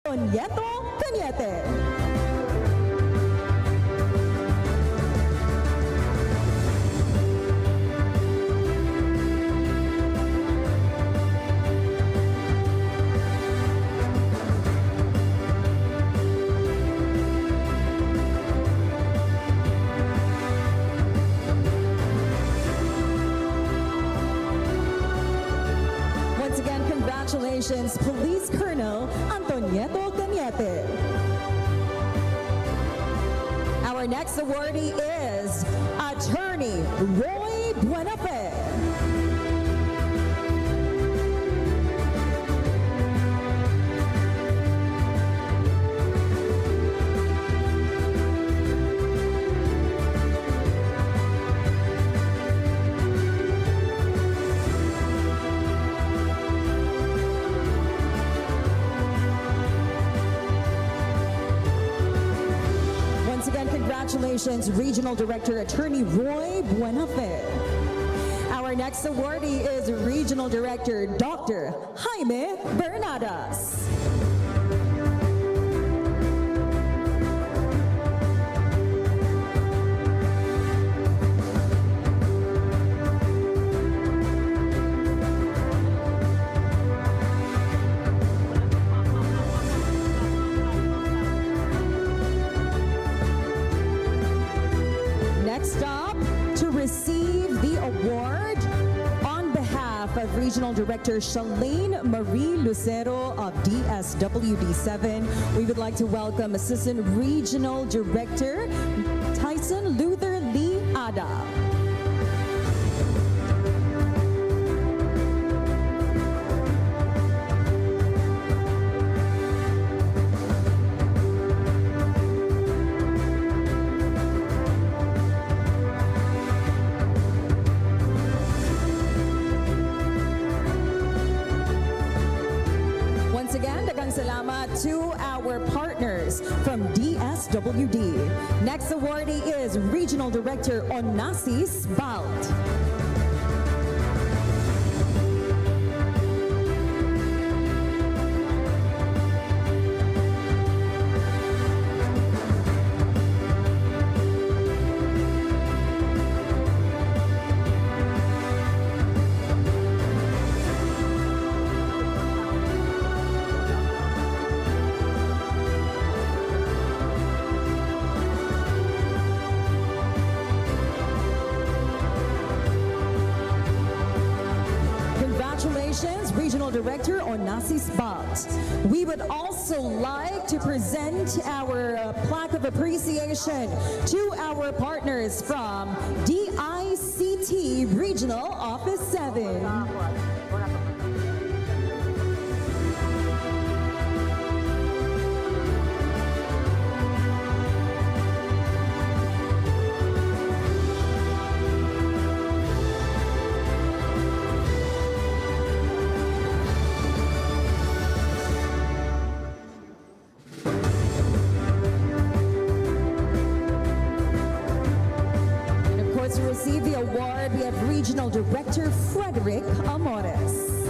𝗜𝗡𝗗𝗏𝗡𝗏. Congratulations, Police Colonel 𝗜𝗡𝗗𝗏𝗡𝗏. Our next awardee is Attorney Roy Buenafe. Congratulations, Regional Director Attorney Roy Buenafe. Our next awardee is Regional Director Dr. Jaime Bernadas. Regional Director Shalane Marie Lucero of DSWD7. We would like to welcome Assistant Regional Director Tyson Luther Lee Ada. To our partners from DSWD. Next awardee is Regional Director Onassis Balt. Regional Director Onassis Balt. We would also like to present our plaque of appreciation to our partners from DICT Regional Office 7. To receive the award, we have Regional Director Frederick Amores.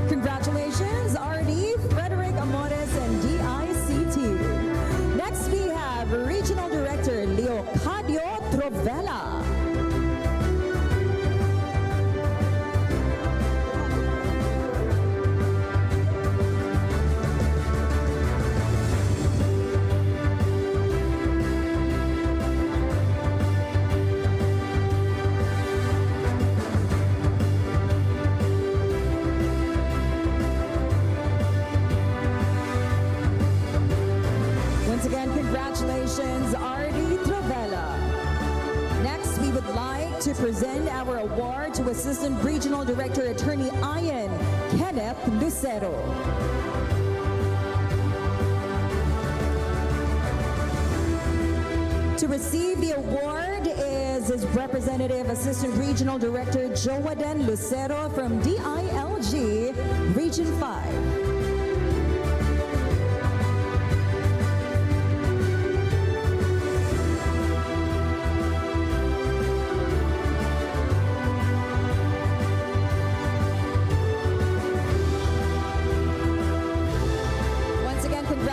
Congratulations, RD Frederick Amores and DICT. Next, we have Regional Director Leocadio Trovella. Congratulations, RD Trovella. Next, we would like to present our award to Assistant Regional Director Attorney Ian Kenneth Lucero. To receive the award is his representative Assistant Regional Director Joaden Lucero from DILG Region 5.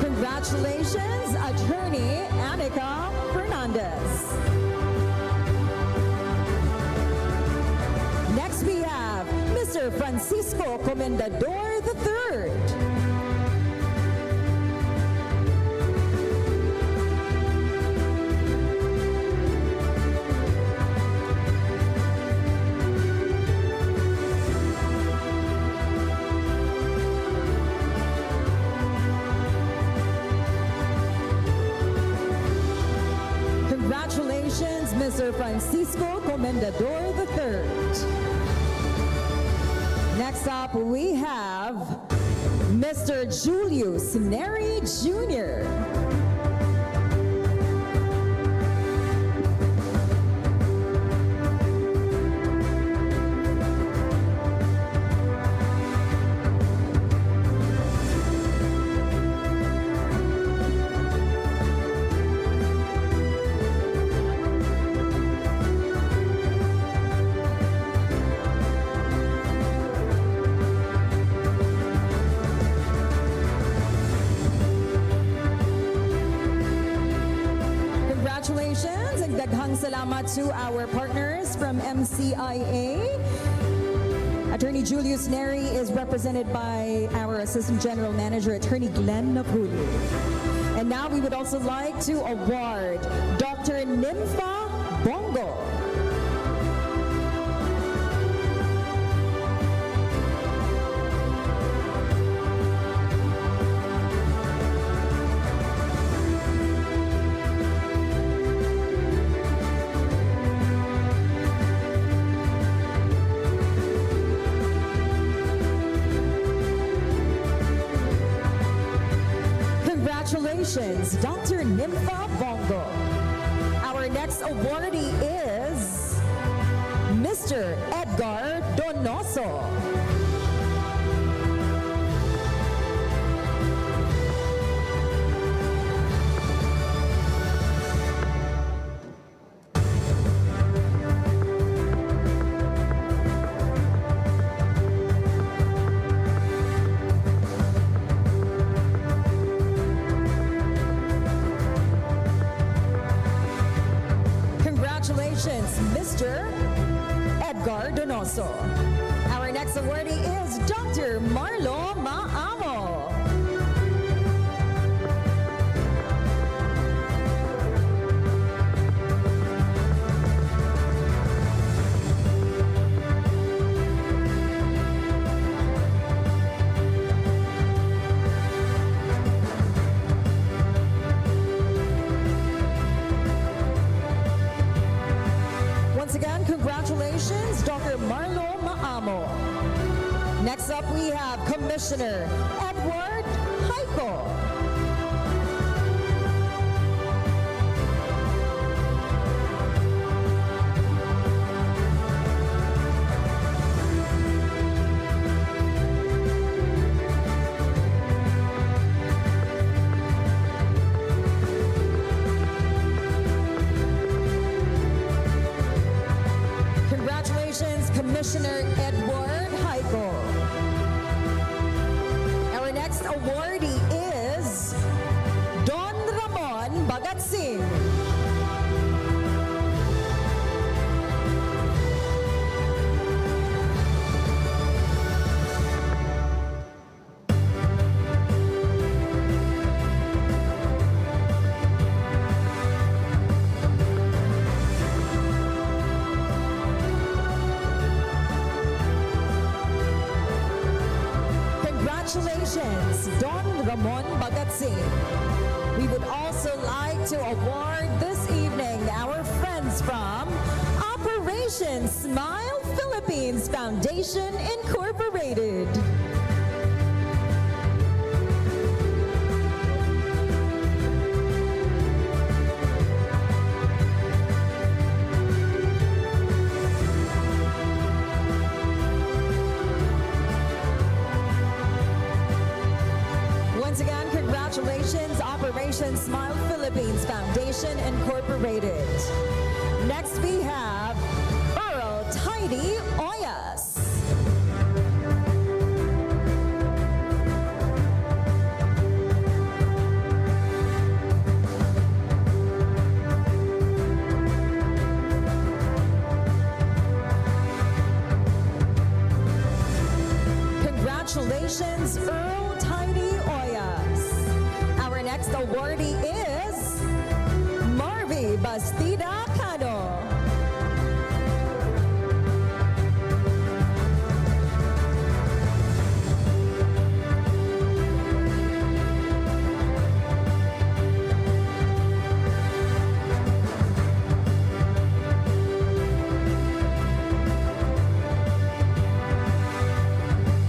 Congratulations, Attorney Annika Fernandez. Next we have Mr. Francisco Comendador III. Congratulations, Mr. Francisco Comendador III. Next up, we have Mr. Julius Neri Jr. Congratulations and daghang salamat to our partners from MCIA. Attorney Julius Neri is represented by our Assistant General Manager, Attorney Glenn Napuli. And now we would also like to award Dr. Nympha Bongo. Congratulations, Dr. Nympha Bongo. Our next awardee is Mr. Edgar Donoso. Congratulations, Mr. Edgar Donoso. Our next awardee is Dr. Marlo Maamo. Once again, congratulations, Dr. Marlo Maamo. Next up, we have Commissioner Edward Haico. Congratulations, Commissioner Edward Haico. Our next awardee is Don Ramon Bagatsing. Congratulations, Don Ramon Bagatsi. We would also like to award this evening our friends from Operation Smile Philippines Foundation Incorporated. Once again, congratulations, Operation Smile Philippines Foundation Incorporated. Next we have 𝗜𝗡𝗦𝗧𝗜𝗡𝗙𝗏. Congratulations, 𝗜𝗡𝗦𝗧𝗜𝗡𝗙. Our next awardee is 𝗜𝗡𝗦𝗧𝗜𝗡𝗙𝗏.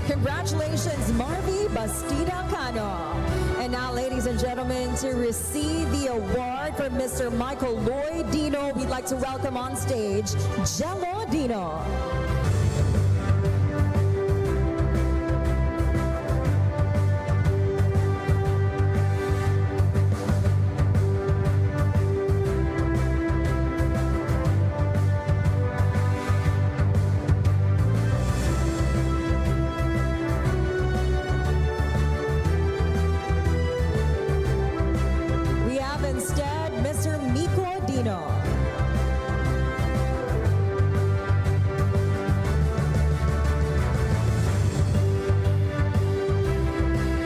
Congratulations, 𝗜𝗡𝗦𝗧𝗜𝗡𝗙𝗏. And now, ladies and gentlemen, to receive the award from Mr. Michael Lloyd Dino, we'd like to welcome on stage Jello Dino. Instead, Mr. Miko Dino.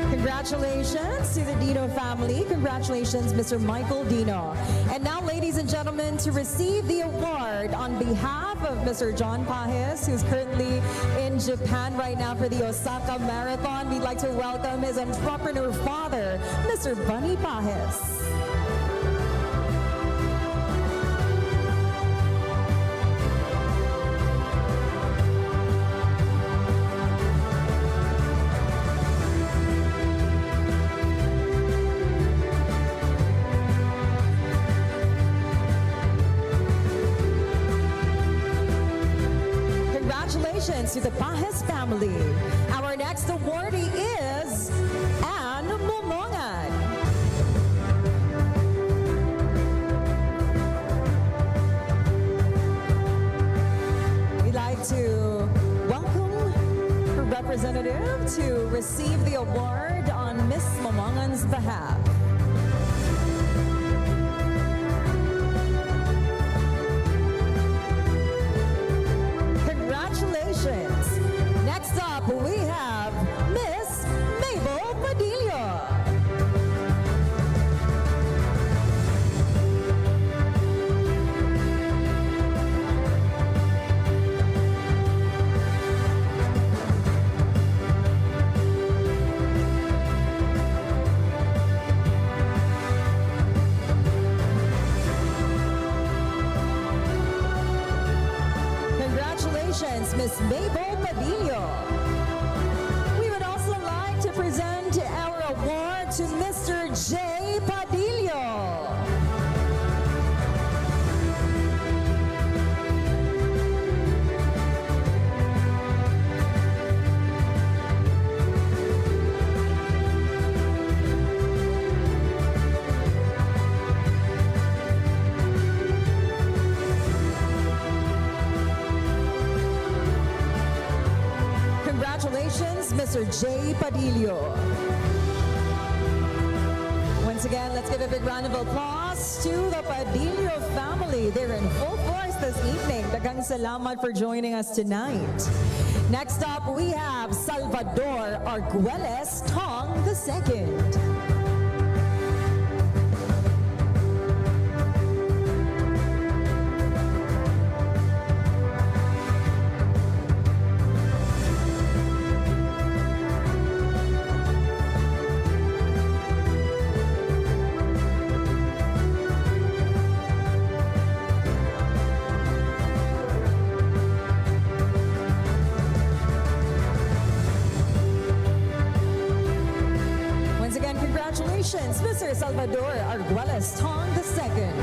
Congratulations to the Dino family. Congratulations, Mr. Michael Dino. And now, ladies and gentlemen, to receive the award on behalf of Mr. John Pahis, who's currently in Japan right now for the Osaka Marathon, we'd like to welcome his entrepreneur father, Mr. Bunny Pahis. Congratulations to the Pahis family. Our next awardee is Ann Momongan. We'd like to welcome her representative to receive the award on Miss Momongan's behalf. Congratulations. Next up, we have Miss Mabel Padilla. Congratulations, Miss Mabel Padilla. We would also like to present our award to Mr. J. Padilla. Congratulations, Mr. J. Padilla. Once again, let's give a big round of applause to the Padilla family. They're in full force this evening. Daghang salamat for joining us tonight. Next up, we have Salvador Arguelles Tong II. Congratulations, Mr. Salvador Arguelles-Tong II.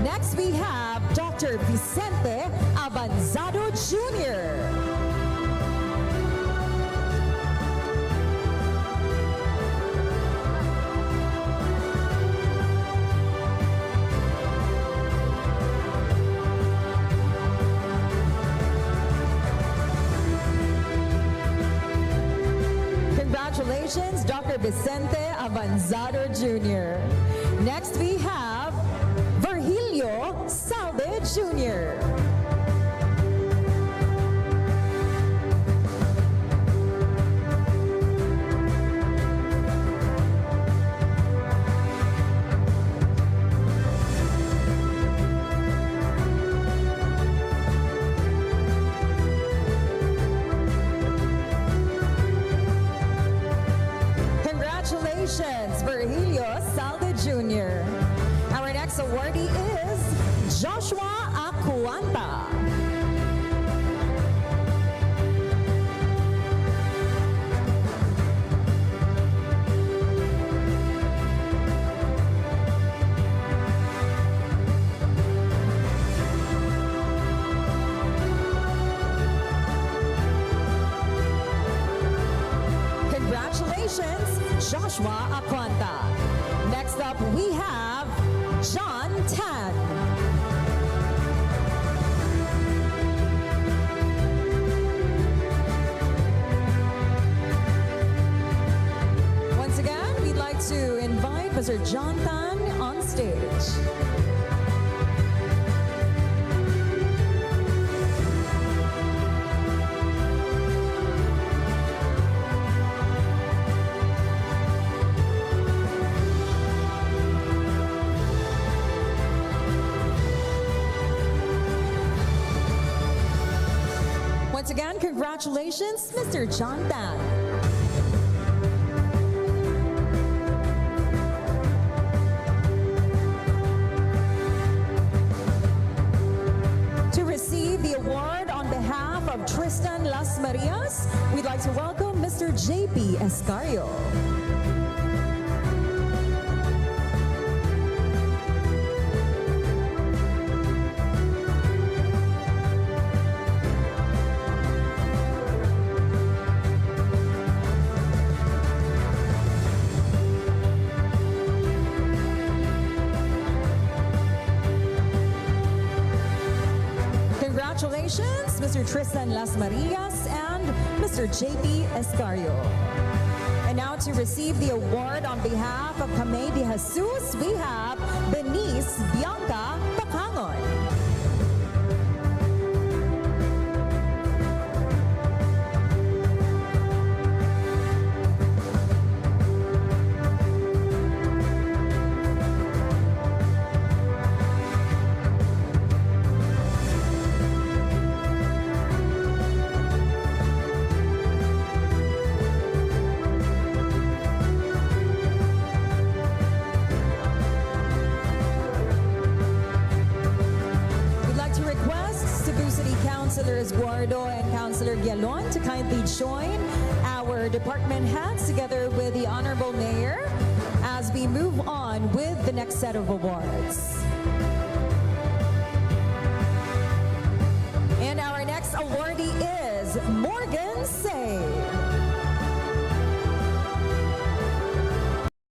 Next, we have Dr. Vicente Avanzado Jr. Congratulations, Dr. Vicente Avanzado Jr. Next, we have Virgilio Salve Jr. Congratulations, Virgilio Salve Jr. Our next awardee is Joshua Aquanta. Congratulations, Joshua Aquanta. Next up, we have John Tan. Once again, we'd like to invite Mr. John Tan on stage. Once again, congratulations, Mr. John Tan. To receive the award on behalf of Tristan Las Marias, we'd like to welcome Mr. J.P. Escario. Congratulations, Mr. Tristan Las Marias and Mr. J.P. Escario. And now to receive the award on behalf of Kamay de Jesus, we have Benice Bianca Pacangon. Councilors Guardo and Councilor Guialon to kindly join our department heads together with the Honorable Mayor as we move on with the next set of awards. And our next awardee is Morgan Say.